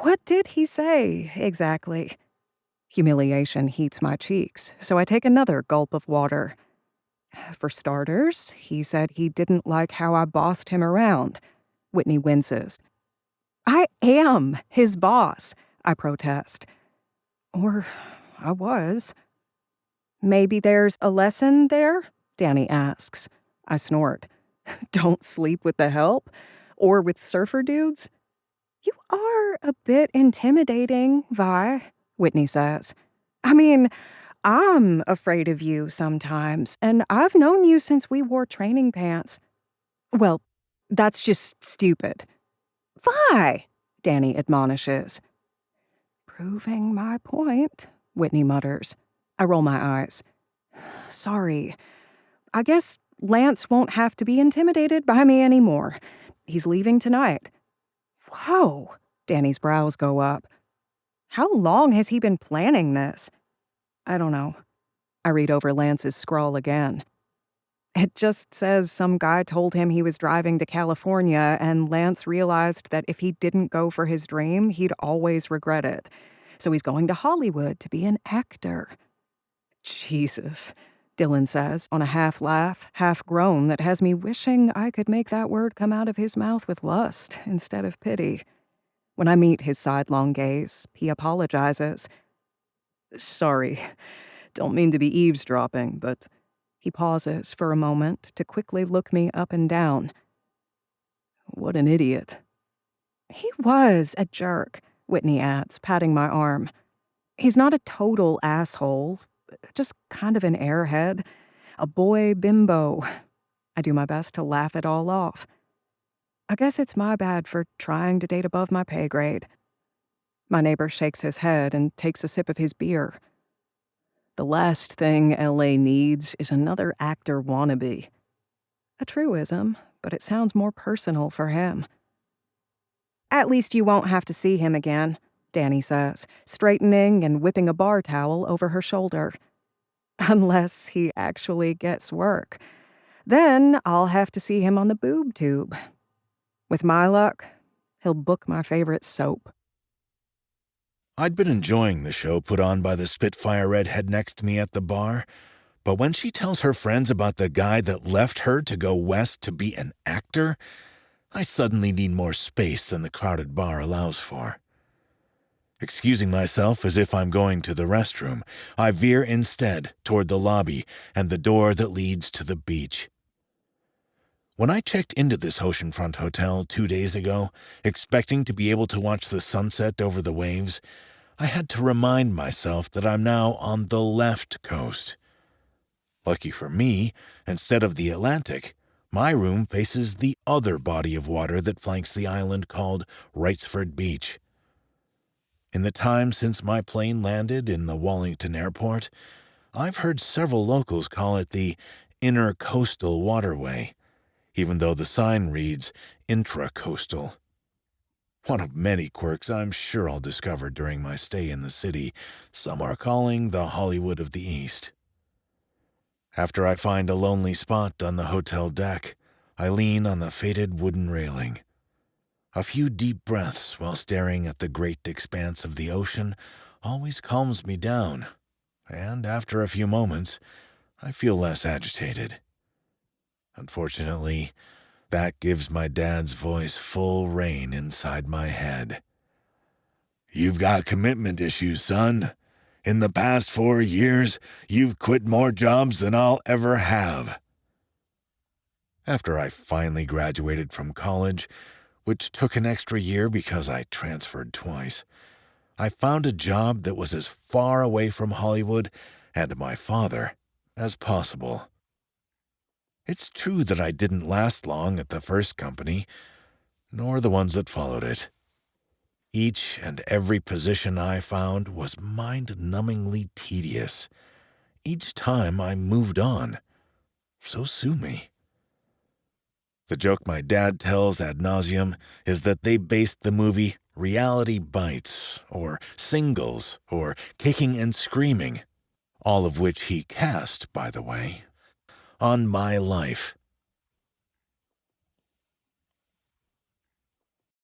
What did he say, exactly? Humiliation heats my cheeks, so I take another gulp of water. For starters, he said he didn't like how I bossed him around. Whitney winces. I am his boss, I protest. Or I was. Maybe there's a lesson there? Danny asks. I snort. Don't sleep with the help? Or with surfer dudes? You are a bit intimidating, Vi, Whitney says. I mean, I'm afraid of you sometimes, and I've known you since we wore training pants. Well, that's just stupid. Vi, Danny admonishes. Proving my point, Whitney mutters. I roll my eyes. Sorry. I guess Lance won't have to be intimidated by me anymore. He's leaving tonight. Whoa, Danny's brows go up. How long has he been planning this? I don't know. I read over Lance's scrawl again. It just says some guy told him he was driving to California, and Lance realized that if he didn't go for his dream, he'd always regret it. So he's going to Hollywood to be an actor. Jesus, Dylan says, on a half laugh, half groan that has me wishing I could make that word come out of his mouth with lust instead of pity. When I meet his sidelong gaze, he apologizes. Sorry, don't mean to be eavesdropping, but he pauses for a moment to quickly look me up and down. What an idiot. He was a jerk, Whitney adds, patting my arm. He's not a total asshole, just kind of an airhead, a boy bimbo. I do my best to laugh it all off. I guess it's my bad for trying to date above my pay grade. My neighbor shakes his head and takes a sip of his beer. The last thing LA needs is another actor wannabe. A truism, but it sounds more personal for him. At least you won't have to see him again, Danny says, straightening and whipping a bar towel over her shoulder. Unless he actually gets work. Then I'll have to see him on the boob tube. With my luck, he'll book my favorite soap. I'd been enjoying the show put on by the Spitfire redhead next to me at the bar, but when she tells her friends about the guy that left her to go west to be an actor, I suddenly need more space than the crowded bar allows for. Excusing myself as if I'm going to the restroom, I veer instead toward the lobby and the door that leads to the beach. When I checked into this oceanfront hotel 2 days ago, expecting to be able to watch the sunset over the waves, I had to remind myself that I'm now on the left coast. Lucky for me, instead of the Atlantic, my room faces the other body of water that flanks the island called Wrightsford Beach. In the time since my plane landed in the Wallington airport, I've heard several locals call it the Intercoastal Waterway, even though the sign reads intracoastal. One of many quirks I'm sure I'll discover during my stay in the city some are calling the Hollywood of the East. After I find a lonely spot on the hotel deck, I lean on the faded wooden railing. A few deep breaths while staring at the great expanse of the ocean always calms me down, and after a few moments, I feel less agitated. Unfortunately, that gives my dad's voice full rein inside my head. "You've got commitment issues, son. In the past 4 years, you've quit more jobs than I'll ever have." After I finally graduated from college, which took an extra year because I transferred twice, I found a job that was as far away from Hollywood and my father as possible. It's true that I didn't last long at the first company, nor the ones that followed it. Each and every position I found was mind-numbingly tedious. Each time I moved on. So sue me. The joke my dad tells ad nauseum is that they based the movie Reality Bites, or Singles, or Kicking and Screaming, all of which he cast, by the way, on my life.